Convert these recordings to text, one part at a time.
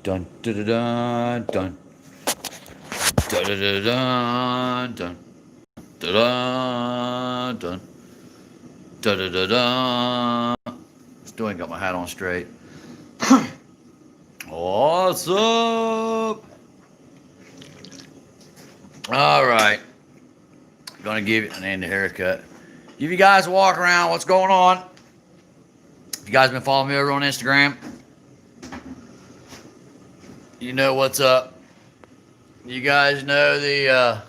Dun da da dun dun da da da dun dun da da dun da da da dun. Still ain't got my hat on straight. What's up? All right, gonna give it an end haircut. Give you guys a walk around. What's going on? If you guys been following me over on Instagram, you know what's up. You guys know the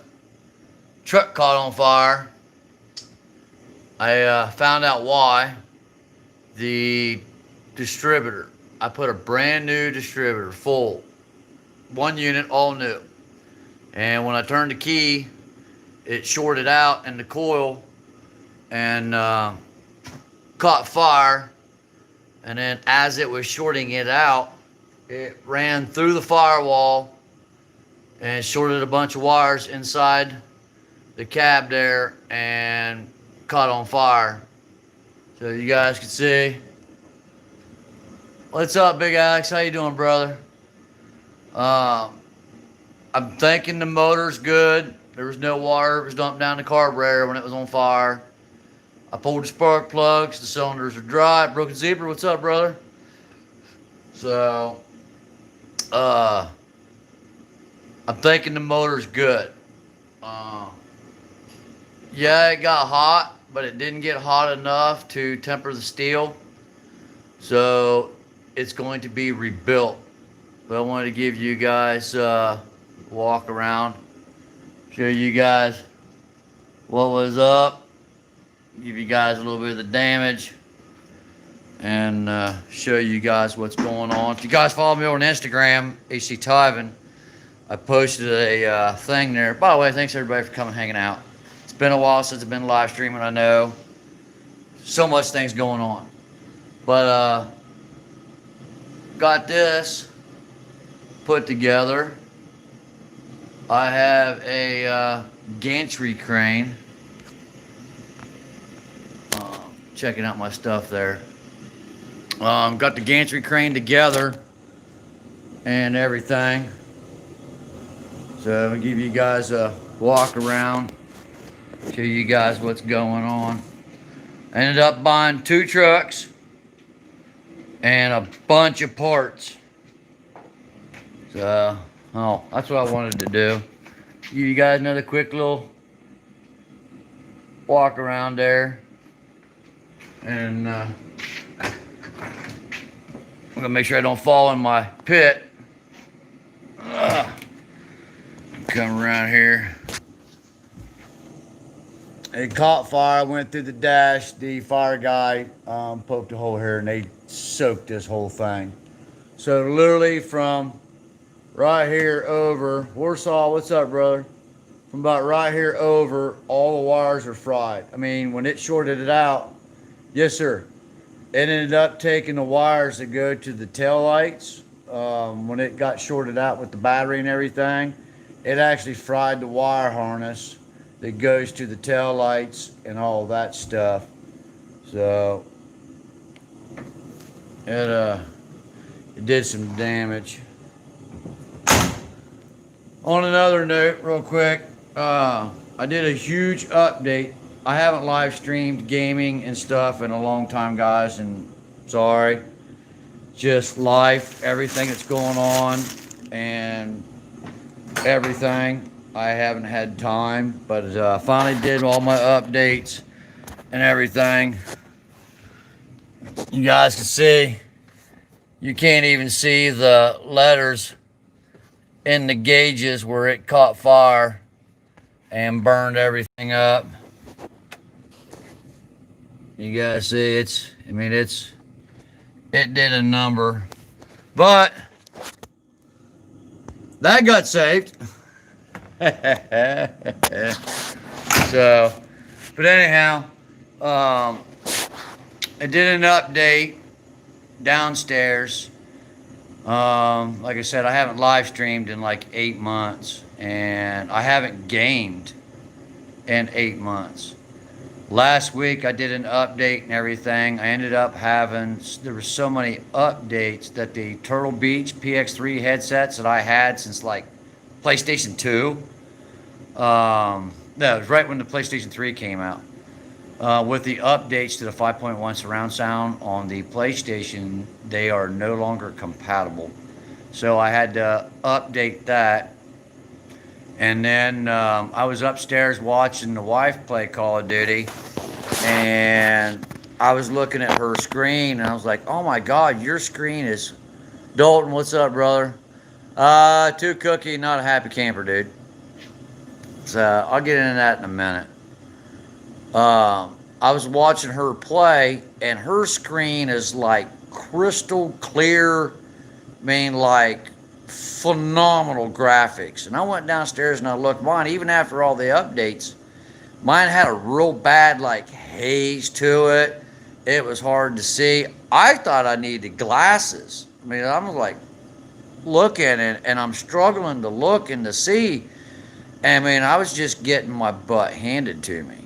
truck caught on fire. I found out why. The distributor. I put a brand new distributor, full. One unit, all new. And when I turned the key, it shorted out in the coil and caught fire. And then as it was shorting it out, it ran through the firewall and shorted a bunch of wires inside the cab there and caught on fire. So you guys can see. What's up, Big Alex? How you doing, brother? I'm thinking the motor's good. There was no water. It was dumped down the carburetor when it was on fire. I pulled the spark plugs. The cylinders are dry. Broken Zebra, what's up, brother? So, I'm thinking the motor's good. Yeah, it got hot, but it didn't get hot enough to temper the steel. So, it's going to be rebuilt. But I wanted to give you guys walk around, show you guys what was up, give you guys a little bit of the damage, and show you guys what's going on. If you guys follow me on Instagram, theTIVAN, I posted a thing there. By the way, thanks everybody for coming hanging out. It's been a while since I've been live streaming, I know. So much things going on. But got this put together. I have a gantry crane. Checking out my stuff there. Got the gantry crane together and everything. So I'm gonna give you guys a walk around, show you guys what's going on. I ended up buying 2 trucks and a bunch of parts. So, that's what I wanted to do. Give you guys another quick little walk around there. And I'm gonna make sure I don't fall in my pit. Come around here. It caught fire, went through the dash. The fire guy poked a hole here and they soaked this whole thing. So literally from right here over, Warsaw, what's up, brother? From about right here over, all the wires are fried. I mean, when it shorted it out, yes, sir, it ended up taking the wires that go to the tail lights. When it got shorted out with the battery and everything, it actually fried the wire harness that goes to the tail lights and all that stuff. So it did some damage. On another note, real quick, I did a huge update. I haven't live streamed gaming and stuff in a long time, guys, and sorry. Just life, everything that's going on, and everything. I haven't had time, but I finally did all my updates and everything. You guys can see, you can't even see the letters in the gauges where it caught fire and burned everything up. You guys see, it did a number, but that got saved. So, but anyhow, I did an update downstairs. Like I said, I haven't live streamed in like 8 months, and I haven't gamed in 8 months. Last week I did an update and everything. I ended up having, there were so many updates that the Turtle Beach PX3 headsets that I had since like PlayStation 2. No, it was right when the PlayStation 3 came out. With the updates to the 5.1 surround sound on the PlayStation, they are no longer compatible. So I had to update that. And then I was upstairs watching the wife play Call of Duty, and I was looking at her screen, and I was like, "Oh my God, your screen is." Dalton, what's up, brother? Too cookie, not a happy camper, dude. So I'll get into that in a minute. I was watching her play, and her screen is like crystal clear. I mean, like phenomenal graphics. And I went downstairs and I looked mine, even after all the updates. Mine had a real bad like haze to it. It was hard to see. I thought I needed glasses. I mean, I'm like looking and I'm struggling to look and to see. I mean, I was just getting my butt handed to me.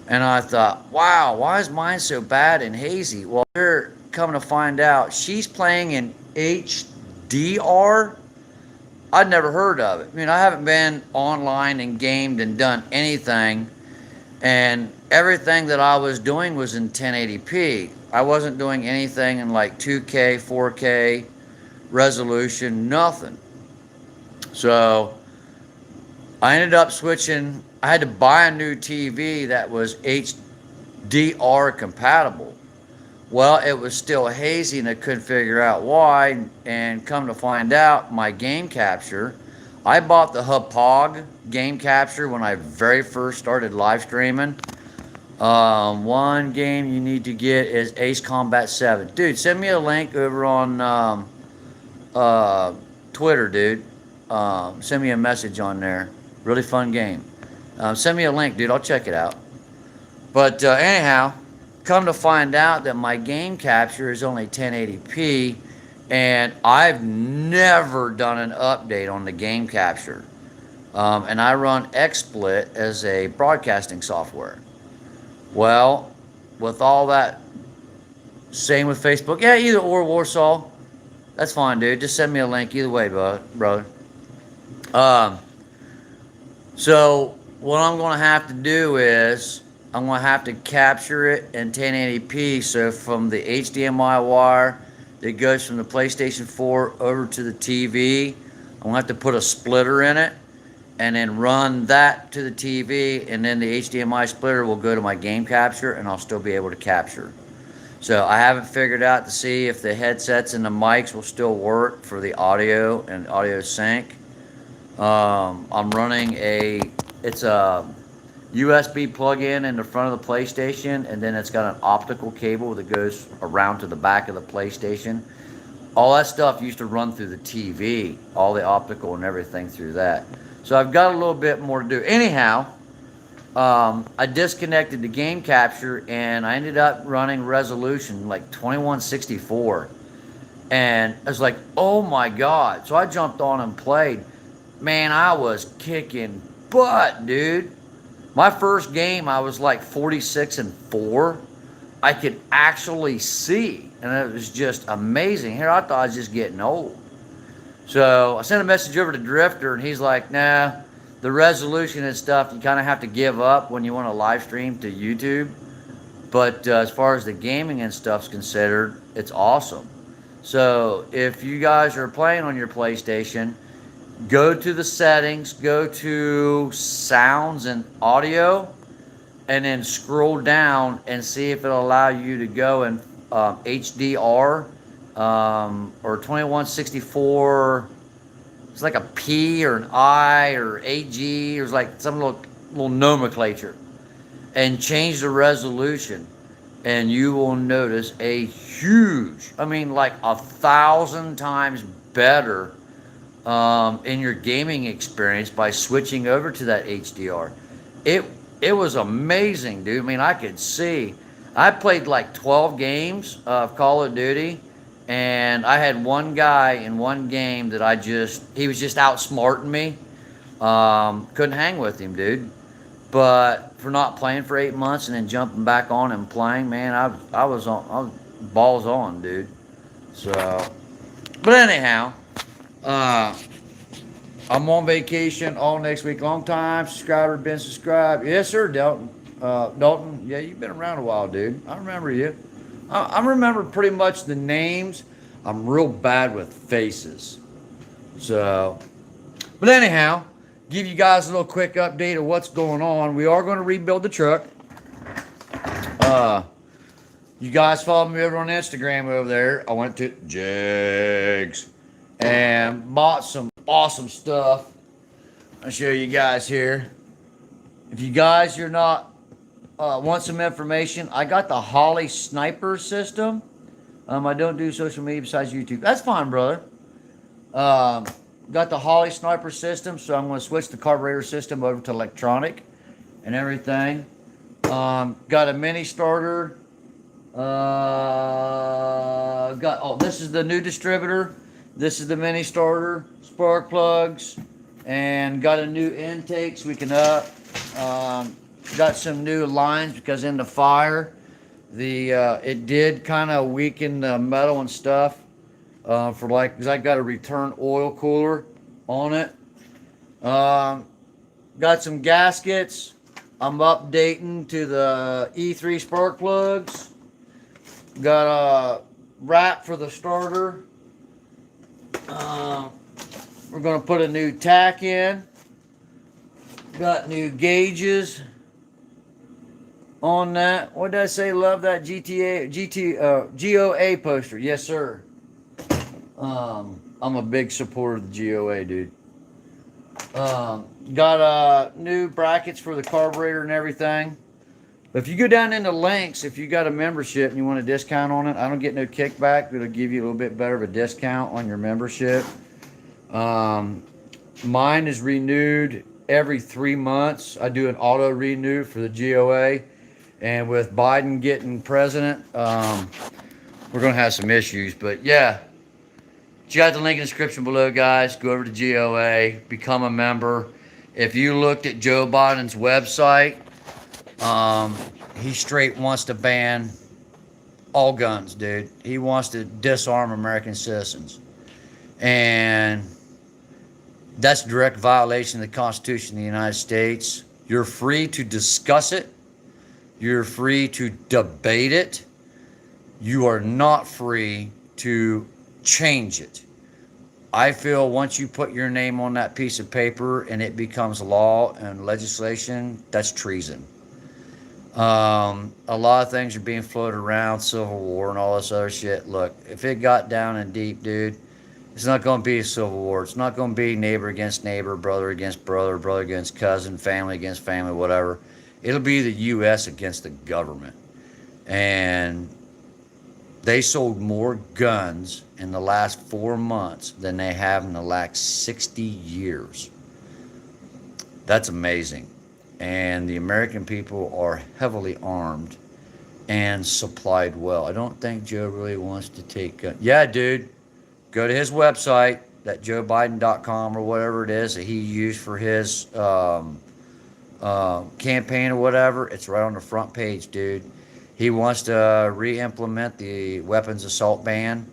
And I thought, wow, why is mine so bad and hazy? Well, they're coming to find out she's playing in HDR. I'd never heard of it. I mean, I haven't been online and gamed and done anything. And everything that I was doing was in 1080p. I wasn't doing anything in like 2K, 4K resolution, nothing. So I ended up switching. I had to buy a new TV that was HDR compatible. Well, it was still hazy and I couldn't figure out why. And come to find out, my game capture, I bought the Hapog game capture when I very first started live streaming. One game you need to get is Ace Combat 7. Dude, send me a link over on Twitter, dude. Send me a message on there. Really fun game. Send me a link, dude. I'll check it out. But anyhow, come to find out that my game capture is only 1080p, and I've never done an update on the game capture. And I run XSplit as a broadcasting software. Well, with all that, same with Facebook. Yeah, either or, Warsaw. That's fine, dude. Just send me a link either way, brother. So what I'm going to have to do is I'm going to have to capture it in 1080p. So from the HDMI wire that goes from the PlayStation 4 over to the TV, I'm going to have to put a splitter in it and then run that to the TV, and then the HDMI splitter will go to my game capture, and I'll still be able to capture. So I haven't figured out to see if the headsets and the mics will still work for the audio and audio sync. I'm running it's a USB plug-in in the front of the PlayStation, and then it's got an optical cable that goes around to the back of the PlayStation. All that stuff used to run through the TV, all the optical and everything through that. So I've got a little bit more to do. Anyhow, I disconnected the game capture, and I ended up running resolution like 2164. And I was like, oh my God. So I jumped on and played. Man, I was kicking butt, dude. My first game, I was like 46-4. I could actually see, and it was just amazing. Here, I thought I was just getting old. So I sent a message over to Drifter, and he's like, nah, the resolution and stuff, you kind of have to give up when you want to live stream to YouTube. But as far as the gaming and stuff's considered, it's awesome. So if you guys are playing on your PlayStation, go to the settings, go to sounds and audio, and then scroll down and see if it'll allow you to go in HDR or 2164. It's like a P or an I or AG, or it's like some little nomenclature, and change the resolution, and you will notice a huge, I mean like 1,000 times better in your gaming experience by switching over to that HDR. It was amazing, dude. I mean, I could see. I played like 12 games of Call of Duty, and I had one guy in one game that he was just outsmarting me. Couldn't hang with him, dude. But for not playing for 8 months and then jumping back on and playing, man, I was balls on, dude. So, but anyhow, I'm on vacation all next week. Long time subscriber, been subscribed. Yes, sir, Dalton. Dalton, yeah, you've been around a while, dude. I remember you. I remember pretty much the names. I'm real bad with faces. So, but anyhow, give you guys a little quick update of what's going on. We are going to rebuild the truck. You guys follow me over on Instagram over there. I went to Jags and bought some awesome stuff. I'll show you guys here. If you guys are not want some information, I got the Holly Sniper system. I don't do social media besides YouTube. That's fine, brother. Got the Holly Sniper system, so I'm going to switch the carburetor system over to electronic and everything. Got a mini starter. This is the new distributor. This is the mini starter, spark plugs, and got a new intake so we can up. Got some new lines because in the fire, it did kind of weaken the metal and stuff. Because I got a return oil cooler on it. Got some gaskets. I'm updating to the E3 spark plugs. Got a wrap for the starter. We're going to put a new tack in. Got new gauges on that. What did I say? Love that GOA poster. Yes, sir. I'm a big supporter of the GOA, dude. Got new brackets for the carburetor and everything. But if you go down into links, if you got a membership and you want a discount on it, I don't get no kickback. It'll give you a little bit better of a discount on your membership. Mine is renewed every 3 months. I do an auto renew for the GOA. And with Biden getting president, we're going to have some issues. But yeah, you got the link in the description below, guys. Go over to GOA, become a member. If you looked at Joe Biden's website, he straight wants to ban all guns, dude. He wants to disarm American citizens. And that's a direct violation of the Constitution of the United States. You're free to discuss it. You're free to debate it. You are not free to change it. I feel once you put your name on that piece of paper and it becomes law and legislation, that's treason. A lot of things are being floated around, Civil War and all this other shit. Look, if it got down and deep, dude, it's not going to be a civil war. It's not going to be neighbor against neighbor, brother against brother, brother against cousin, family against family, whatever. It'll be the U.S. against the government. And they sold more guns in the last 4 months than they have in the last 60 years. That's amazing. And the American people are heavily armed and supplied well. I don't think Joe really wants to take guns. Yeah, dude. Go to his website, that joebiden.com or whatever it is that he used for his campaign or whatever. It's right on the front page, dude. He wants to re-implement the weapons assault ban.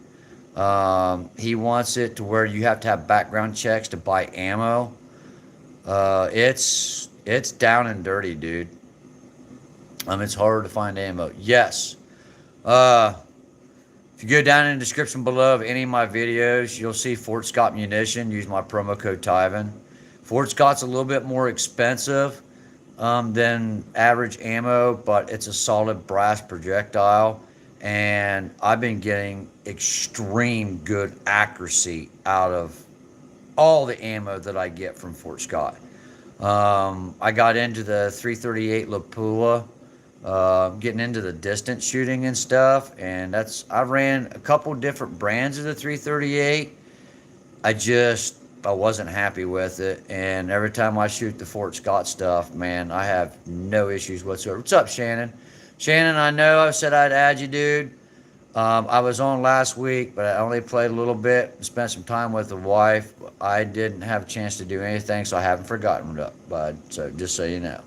He wants it to where you have to have background checks to buy ammo. It's down and dirty, dude. It's harder to find ammo. Yes. If you go down in the description below of any of my videos, you'll see Fort Scott Munition. Use my promo code TIVAN. Fort Scott's a little bit more expensive than average ammo, but it's a solid brass projectile. And I've been getting extreme good accuracy out of all the ammo that I get from Fort Scott. I got into the 338 Lapua, getting into the distance shooting and stuff, and I ran a couple different brands of the 338. I wasn't happy with it, and every time I shoot the Fort Scott stuff, man, I have no issues whatsoever. What's up, Shannon? Shannon, I know I said I'd add you, dude. I was on last week, but I only played a little bit, spent some time with the wife. I didn't have a chance to do anything, so I haven't forgotten it, bud. So just so you know.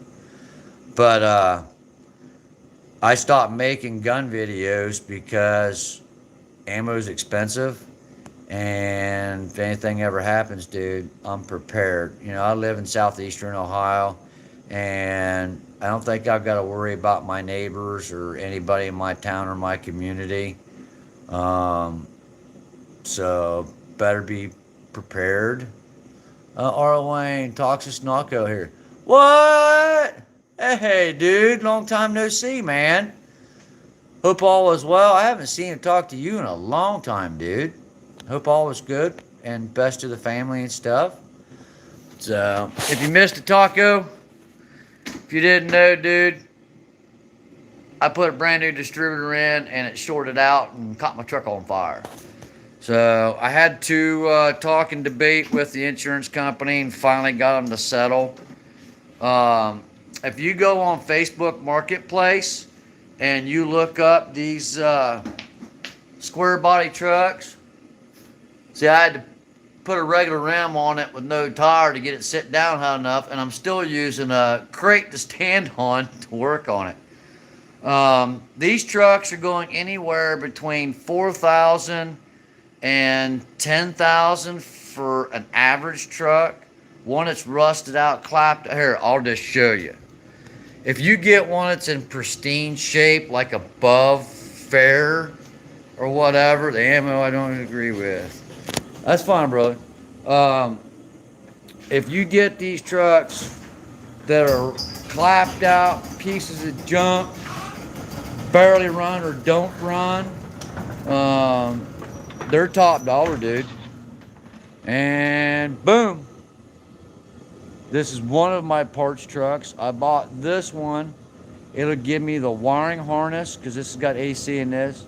But I stopped making gun videos because ammo's expensive. And if anything ever happens, dude, I'm prepared. You know, I live in southeastern Ohio, and I don't think I've got to worry about my neighbors or anybody in my town or my community. So better be prepared. Arl Wayne, Toxus Knocko here. What? Hey, dude, long time no see, man. Hope all is well. I haven't seen and talked to you in a long time, dude. Hope all was good and best to the family and stuff. So, if you missed a taco, if you didn't know, dude, I put a brand new distributor in and it shorted out and caught my truck on fire. So, I had to talk and debate with the insurance company and finally got them to settle. If you go on Facebook Marketplace and you look up these Squarebody trucks, see, I had to put a regular rim on it with no tire to get it sit down high enough, and I'm still using a crate to stand on to work on it. These trucks are going anywhere between $4,000 and $10,000 for an average truck. One that's rusted out, clapped. Here, I'll just show you. If you get one that's in pristine shape, like above fair or whatever, the ammo I don't agree with. That's fine, brother. If you get these trucks that are clapped out, pieces of junk, barely run or don't run, they're top dollar, dude. And boom. This is one of my parts trucks. I bought this one. It'll give me the wiring harness, because this has got AC in this.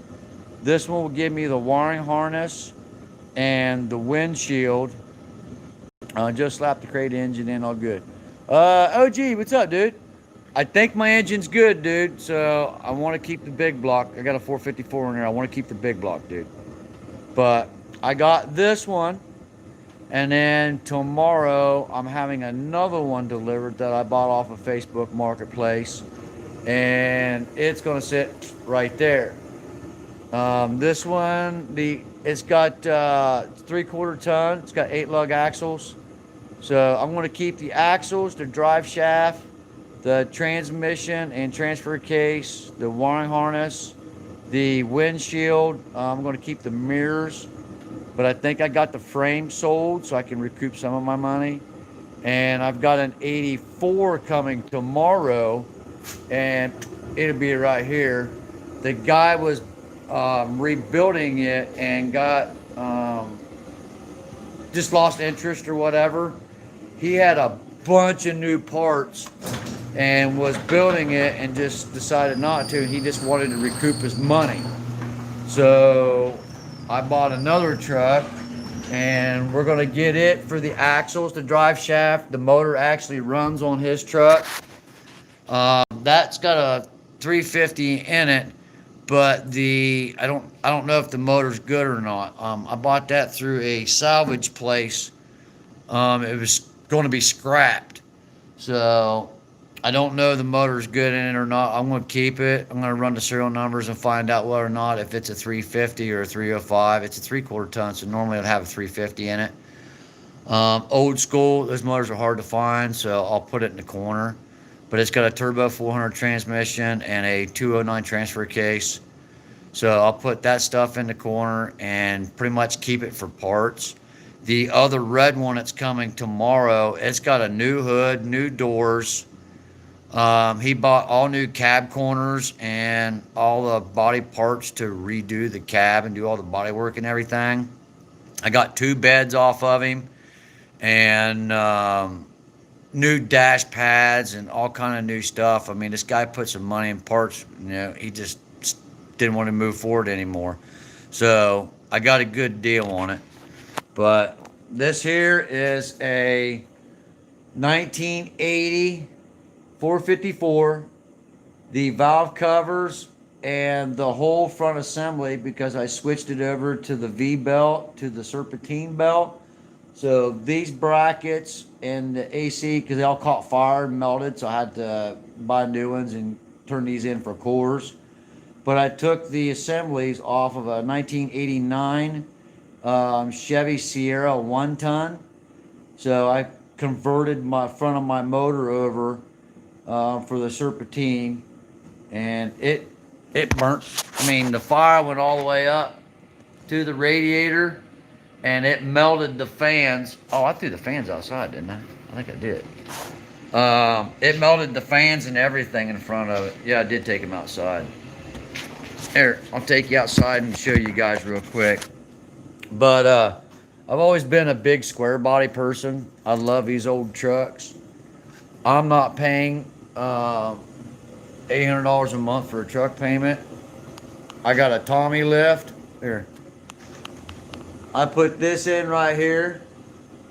This one will give me the wiring harness and the windshield. Just slapped the crate engine in, all good. OG, what's up, dude? I think my engine's good, dude. So I want to keep the big block. I got a 454 in there. I want to keep the big block, dude. But I got this one. And then tomorrow I'm having another one delivered that I bought off of Facebook Marketplace. And it's going to sit right there. This one, it's got 3/4 ton. It's got 8 lug axles. So I'm going to keep the axles, the drive shaft, the transmission and transfer case, the wiring harness, the windshield. I'm going to keep the mirrors, but I think I got the frame sold so I can recoup some of my money. And I've got an 84 coming tomorrow, and it'll be right here. The guy was rebuilding it and got just lost interest or whatever. He had a bunch of new parts and was building it and just decided not to. He just wanted to recoup his money. So I bought another truck, and we're going to get it for the axles, the drive shaft. The motor actually runs on his truck. That's got a 350 in it, but I don't know if the motor's good or not. I bought that through a salvage place. It was going to be scrapped, so I don't know if the motor's good in it or not. I'm going to keep it. I'm going to run the serial numbers and find out whether or not if it's a 350 or a 305. It's a 3/4 ton, so normally I'd have a 350 in it. Old school, those motors are hard to find, so I'll put it in the corner. But it's got a turbo 400 transmission and a 209 transfer case. So I'll put that stuff in the corner and pretty much keep it for parts. The other red one that's coming tomorrow, it's got a new hood, new doors. He bought all new cab corners and all the body parts to redo the cab and do all the body work and everything. I got 2 beds off of him, and new dash pads and all kind of new stuff. I mean, this guy put some money in parts. You know, he just didn't want to move forward anymore. So I got a good deal on it. But this here is a 1980 454. The valve covers and the whole front assembly, because I switched it over to the V-belt, to the serpentine belt. So these brackets and the AC, because they all caught fire and melted, so I had to buy new ones and turn these in for cores. But I took the assemblies off of a 1989 Chevy Sierra 1-ton. So I converted my front of my motor over for the serpentine, and it burnt. I mean, the fire went all the way up to the radiator, and it melted the fans. Oh, I threw the fans outside, didn't I? I think I did. It melted the fans and everything in front of it. Yeah, I did take them outside. Here, I'll take you outside and show you guys real quick. But I've always been a big square body person. I love these old trucks. I'm not paying $800 a month for a truck payment. I got a Tommy lift. Here. I put this in right here.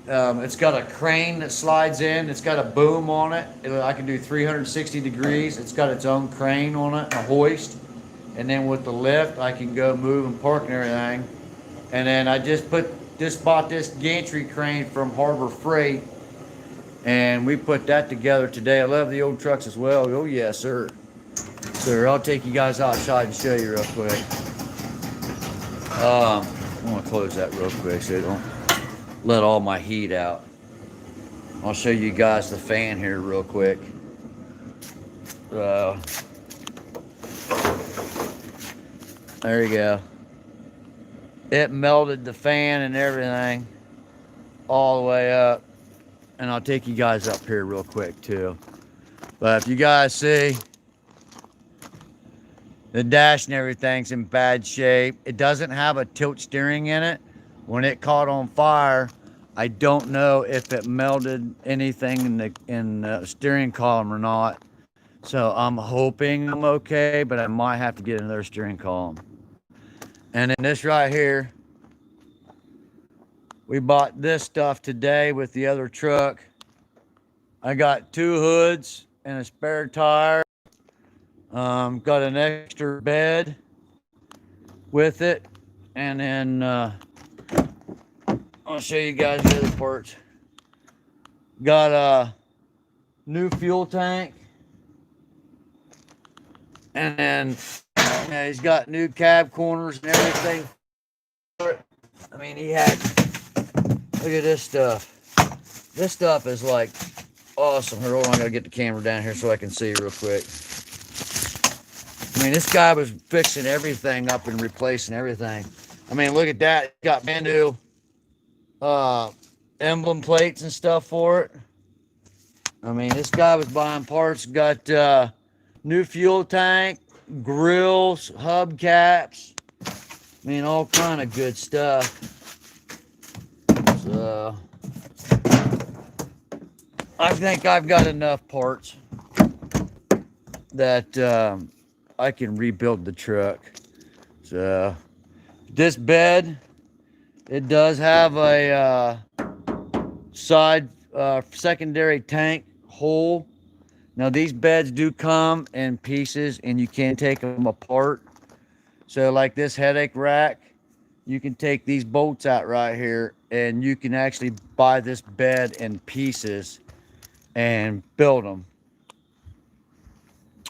It's got a crane that slides in. It's got a boom on it. I can do 360 degrees. It's got its own crane on it, a hoist. And then with the lift, I can go move and park and everything. And then I just bought this gantry crane from Harbor Freight, and we put that together today. I love the old trucks as well. Oh yes, sir. Sir, I'll take you guys outside and show you real quick. I'm gonna close that real quick so I don't let all my heat out. I'll show you guys the fan here real quick. There you go. It melted the fan and everything all the way up. And I'll take you guys up here real quick too. But if you guys see, the dash and everything's in bad shape. It doesn't have a tilt steering in it. When it caught on fire, I don't know if it melted anything in the steering column or not. So I'm hoping I'm okay, but I might have to get another steering column. And then this right here, we bought this stuff today with the other truck. I got 2 hoods and a spare tire. Got an extra bed with it. And then I'll show you guys the other parts. Got a new fuel tank. And then he's got new cab corners and everything. I mean, he had, look at this stuff. This stuff is like awesome. Hold on, I gotta get the camera down here so I can see real quick. I mean, this guy was fixing everything up and replacing everything. I mean, look at that. It's got brand new emblem plates and stuff for it. I mean, this guy was buying parts. Got new fuel tank, grills, hubcaps. I mean, all kind of good stuff. So I think I've got enough parts that I can rebuild the truck. So this bed, it does have a side secondary tank hole. Now these beds do come in pieces and you can take them apart. So like this headache rack, you can take these bolts out right here and you can actually buy this bed in pieces and build them.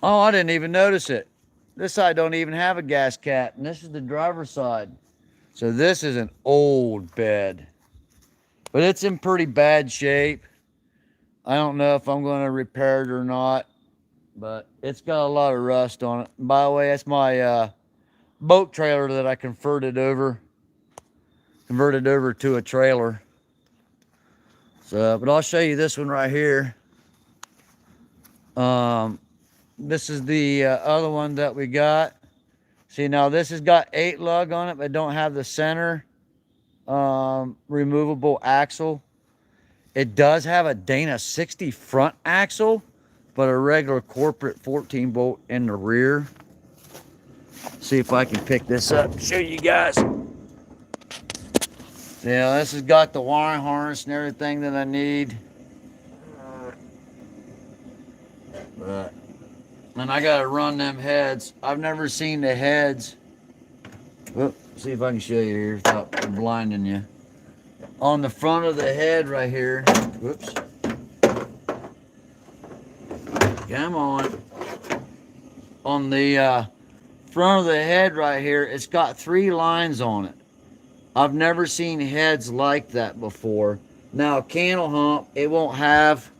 Oh, I didn't even notice it. This side don't even have a gas cap, and this is the driver's side. So this is an old bed, but it's in pretty bad shape. I don't know if I'm going to repair it or not, but it's got a lot of rust on it. And by the way, that's my boat trailer that I converted over to a trailer. So, but I'll show you this one right here. This is the other one that we got. See, now this has got 8 lug on it, but don't have the center removable axle. It does have a Dana 60 front axle, but a regular corporate 14 bolt in the rear. See if I can pick this up and show you guys. Yeah, this has got the wiring harness and everything that I need. But, and I gotta run them heads. I've never seen the heads. Whoop, see if I can show you here without blinding you. On the front of the head right here. Whoops. Come on the front of the head right here, it's got 3 lines on it. I've never seen heads like that before. Now, a candle hump, it won't have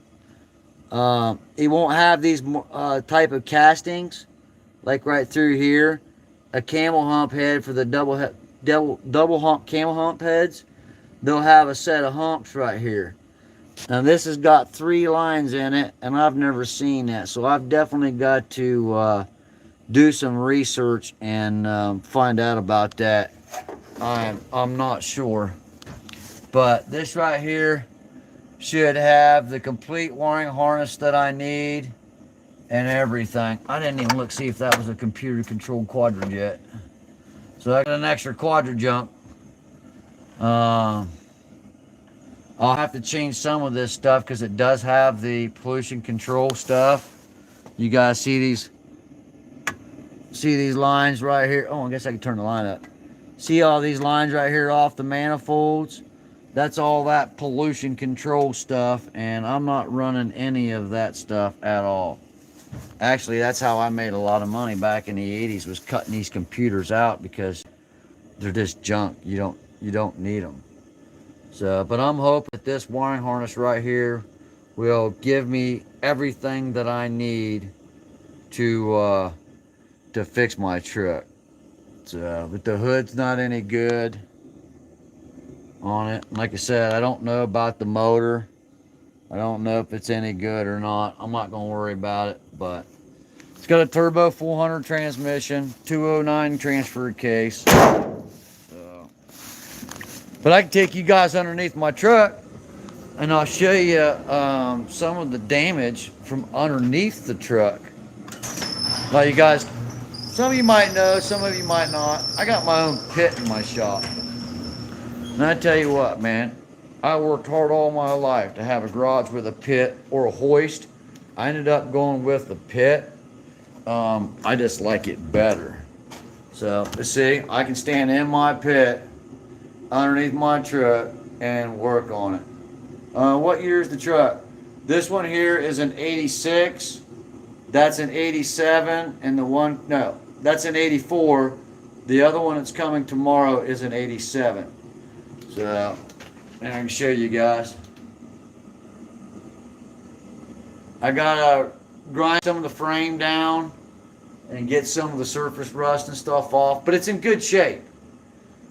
these type of castings like right through here. A camel hump head for the double hump camel hump heads, they'll have a set of humps right here. Now this has got 3 lines in it, and I've never seen that, so I've definitely got to do some research and find out about that. I'm not sure, but this right here should have the complete wiring harness that I need and everything. I didn't even look see if that was a computer controlled quadrant yet, so I got an extra quadrant jump. I'll have to change some of this stuff because it does have the pollution control stuff. You guys see these lines right here? Oh, I guess I can turn the line up. See all these lines right here off the manifolds? That's all that pollution control stuff, and I'm not running any of that stuff at all. Actually, that's how I made a lot of money back in the 80s, was cutting these computers out because they're just junk. You don't need them. So, but I'm hoping that this wiring harness right here will give me everything that I need to fix my truck. So, but the hood's not any good on it. Like I said, I don't know about the motor. I don't know if it's any good or not. I'm not going to worry about it, but it's got a turbo 400 transmission, 209 transfer case. But I can take you guys underneath my truck and I'll show you some of the damage from underneath the truck. Now you guys, some of you might know, some of you might not. I got my own pit in my shop. And I tell you what, man, I worked hard all my life to have a garage with a pit or a hoist. I ended up going with the pit. I just like it better. So, let's see, I can stand in my pit underneath my truck and work on it. What year is the truck? This one here is an 86. That's an 87, and that's an 84. The other one that's coming tomorrow is an 87. So, and I can show you guys. I gotta grind some of the frame down and get some of the surface rust and stuff off, but it's in good shape.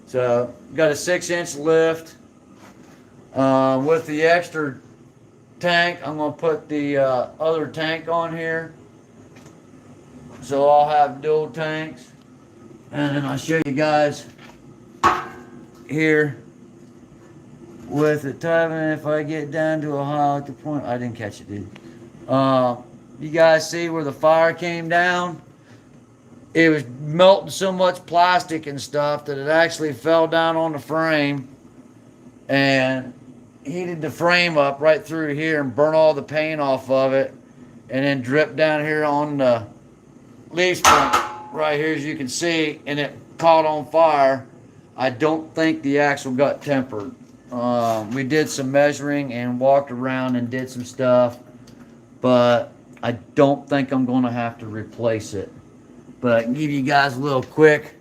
So, got a 6-inch lift. With the extra tank, I'm going to put the other tank on here. So, I'll have dual tanks. And then I'll show you guys here with the TIVAN. If I get down to a high at the point, I didn't catch it, dude. You guys see where the fire came down? It was melting so much plastic and stuff that it actually fell down on the frame and heated the frame up right through here and burnt all the paint off of it, and then dripped down here on the leaf spring right here, as you can see, and it caught on fire. I don't think the axle got tempered. We did some measuring and walked around and did some stuff, but I don't think I'm going to have to replace it. But I can give you guys a little quick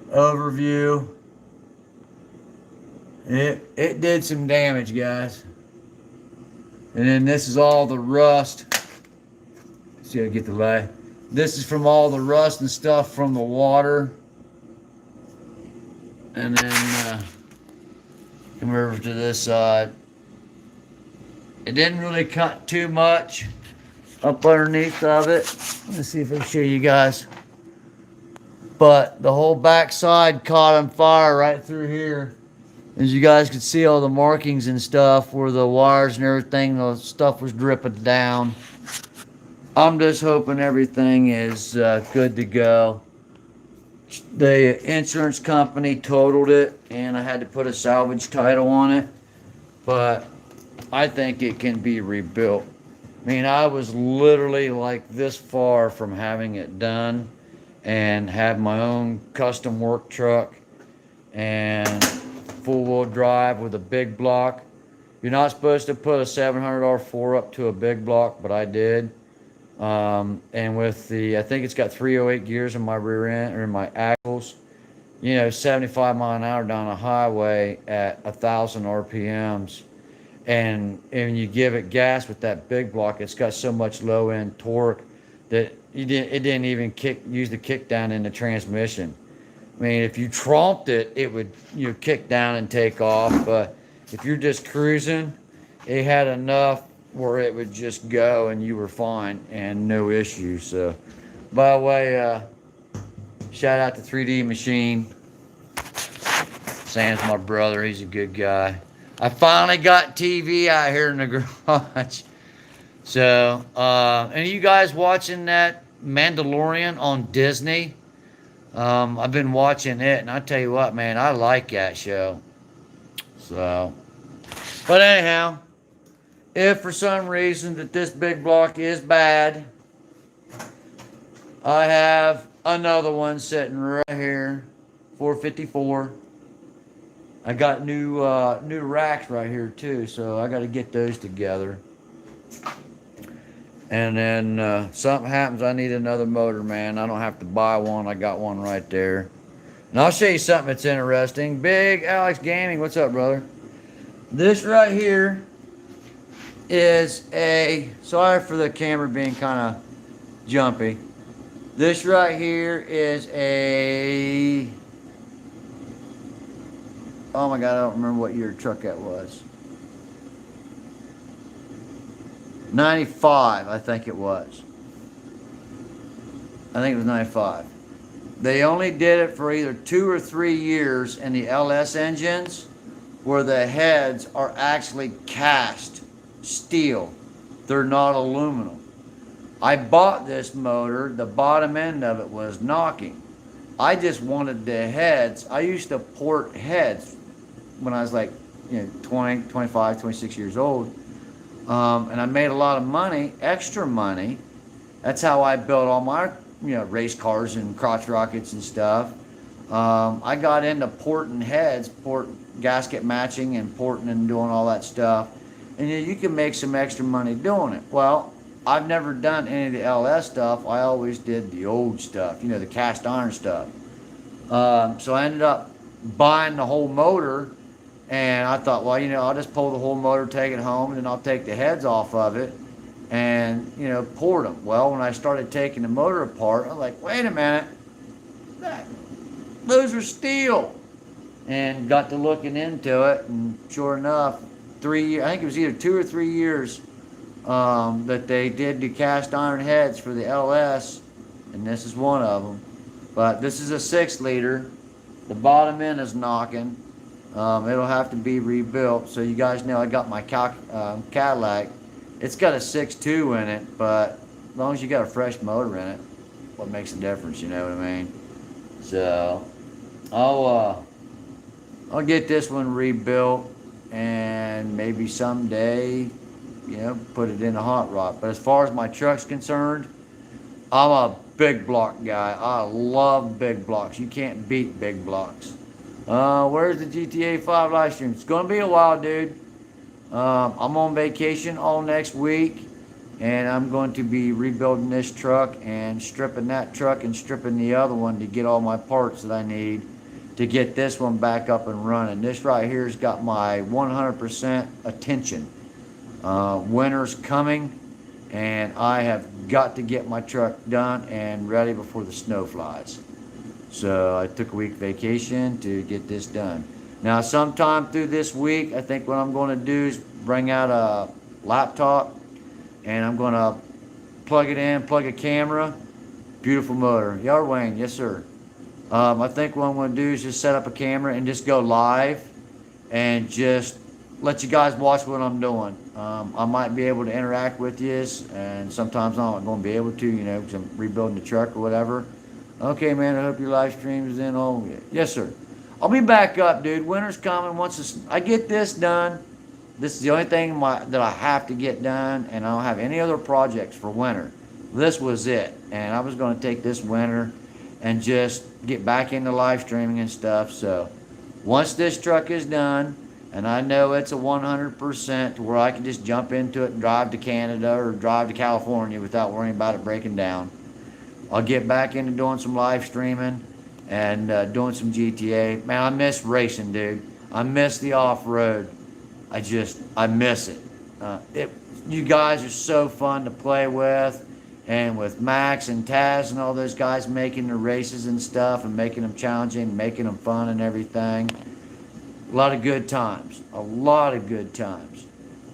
overview. It did some damage, guys. And then this is all the rust. See how I get the light. This is from all the rust and stuff from the water. And then come over to this side. It didn't really cut too much up underneath of it. Let's see if I can show you guys. But the whole back side caught on fire right through here. As you guys can see, all the markings and stuff where the wires and everything, the stuff was dripping down. I'm just hoping everything is good to go. The insurance company totaled it, and I had to put a salvage title on it. But I think it can be rebuilt. I mean, I was literally like this far from having it done and have my own custom work truck and full-wheel drive with a big block. You're not supposed to put a $700 up to a big block, but I did. And with the, I think it's got 308 gears in my rear end or in my axles. 75 mile an hour down a highway at 1,000 RPMs. And you give it gas with that big block, it's got so much low end torque that it didn't even use the kick down in the transmission. I mean, if you tromped it, it would kick down and take off. But if you're just cruising, it had enough where it would just go and you were fine and no issues. So, by the way, shout out to 3D Machine. Sam's my brother. He's a good guy. I finally got TV out here in the garage. So, any of you guys watching that Mandalorian on Disney? I've been watching it, and I tell you what, man, I like that show. So, but anyhow, if for some reason that this big block is bad, I have another one sitting right here, 454. I got new racks right here too, so I got to get those together. And then something happens, I need another motor, man. I don't have to buy one. I got one right there. And I'll show you something that's interesting. Big Alex Gaming, what's up, brother? This right here is a, sorry for the camera being kind of jumpy. This right here is a, oh my God, I don't remember what year truck that was. 95, I think it was. I think it was 95. They only did it for either 2 or 3 years in the LS engines where the heads are actually cast steel. They're not aluminum. I bought this motor, the bottom end of it was knocking. I just wanted the heads. I used to port heads when I was like 20, 25, 26 years old. And I made a lot of money, extra money. That's how I built all my race cars and crotch rockets and stuff. I got into porting heads, gasket matching and porting and doing all that stuff. And you can make some extra money doing it. Well, I've never done any of the LS stuff. I always did the old stuff, the cast iron stuff. So I ended up buying the whole motor. And I thought, well, I'll just pull the whole motor, take it home, and then I'll take the heads off of it and, port them. Well, when I started taking the motor apart, I was like, wait a minute, those are steel. And got to looking into it, and sure enough, 3 years, I think it was either 2 or 3 years that they did the cast iron heads for the LS, and this is one of them. But this is a 6-liter. The bottom end is knocking. It'll have to be rebuilt. So you guys know I got my Cadillac. It's got a 6.2 in it, but as long as you got a fresh motor in it, what makes a difference, you know what I mean? So I'll get this one rebuilt and maybe someday, put it in a hot rod. But as far as my truck's concerned, I'm a big block guy. I love big blocks. You can't beat big blocks. Where's the GTA 5 live stream? It's going to be a while, dude. I'm on vacation all next week, and I'm going to be rebuilding this truck and stripping that truck and stripping the other one to get all my parts that I need to get this one back up and running. This right here's got my 100% attention. Winter's coming, and I have got to get my truck done and ready before the snow flies. So I took a week vacation to get this done. Now sometime through this week, I think what I'm going to do is bring out a laptop and I'm going to plug it in, plug a camera. Beautiful motor. Y'all, Wayne, yes sir. I think what I'm going to do is just set up a camera and just go live and just let you guys watch what I'm doing. I might be able to interact with you, and sometimes I'm not going to be able to, because I'm rebuilding the truck or whatever. Okay, man, I hope your live stream is in. Oh, yes, sir. I'll be back up, dude. Winter's coming. Once I get this done, this is the only thing that I have to get done, and I don't have any other projects for winter. This was it, and I was going to take this winter and just get back into live streaming and stuff. So once this truck is done, And I know it's a 100% to where I can just jump into it and drive to Canada or drive to California without worrying about it breaking down. I'll get back into doing some live streaming and doing some GTA. Man, I miss racing, dude. I miss the off-road. I miss it. You guys are so fun to play with. And with Max and Taz and all those guys making the races and stuff and making them challenging, making them fun and everything. A lot of good times. A lot of good times.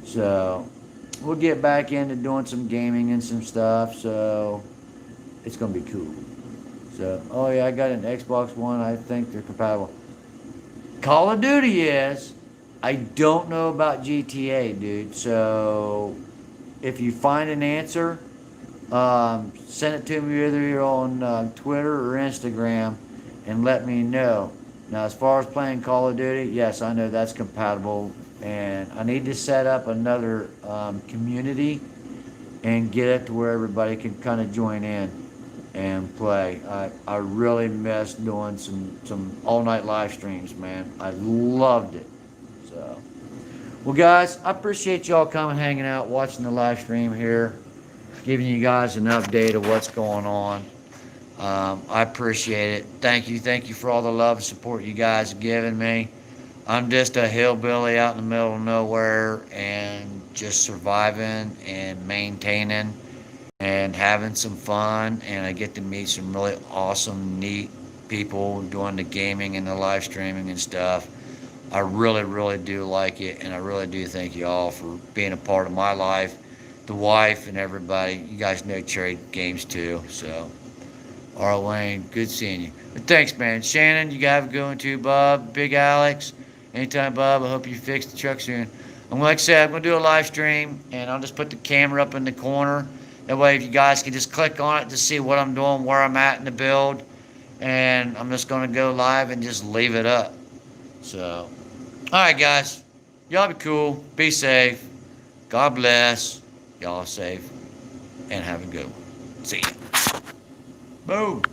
So, we'll get back into doing some gaming and some stuff. So, it's going to be cool. So, oh yeah, I got an Xbox One. I think they're compatible. Call of Duty is. I don't know about GTA, dude. So, if you find an answer, send it to me either on Twitter or Instagram and let me know. Now, as far as playing Call of Duty, yes, I know that's compatible. And I need to set up another community and get it to where everybody can kind of join in and play. I really miss doing some all-night live streams, man. I loved it. So, well, guys, I appreciate y'all coming, hanging out, watching the live stream here, giving you guys an update of what's going on. I appreciate it. Thank you for all the love and support you guys are giving me. I'm just a hillbilly out in the middle of nowhere and just surviving and maintaining and having some fun, and I get to meet some really awesome, neat people doing the gaming and the live streaming and stuff. I really, really do like it, and I really do thank you all for being a part of my life, the wife and everybody. You guys know Cherry Games too, so. All right, Wayne, good seeing you. But thanks, man. Shannon, you guys have a good one too, Bub. Big Alex, anytime, Bub. I hope you fix the truck soon. Like I said, I'm going to do a live stream, and I'll just put the camera up in the corner. That way, if you guys can just click on it to see what I'm doing, where I'm at in the build. And I'm just going to go live and just leave it up. So, all right, guys. Y'all be cool. Be safe. God bless. Y'all safe. And have a good one. See ya. Boom.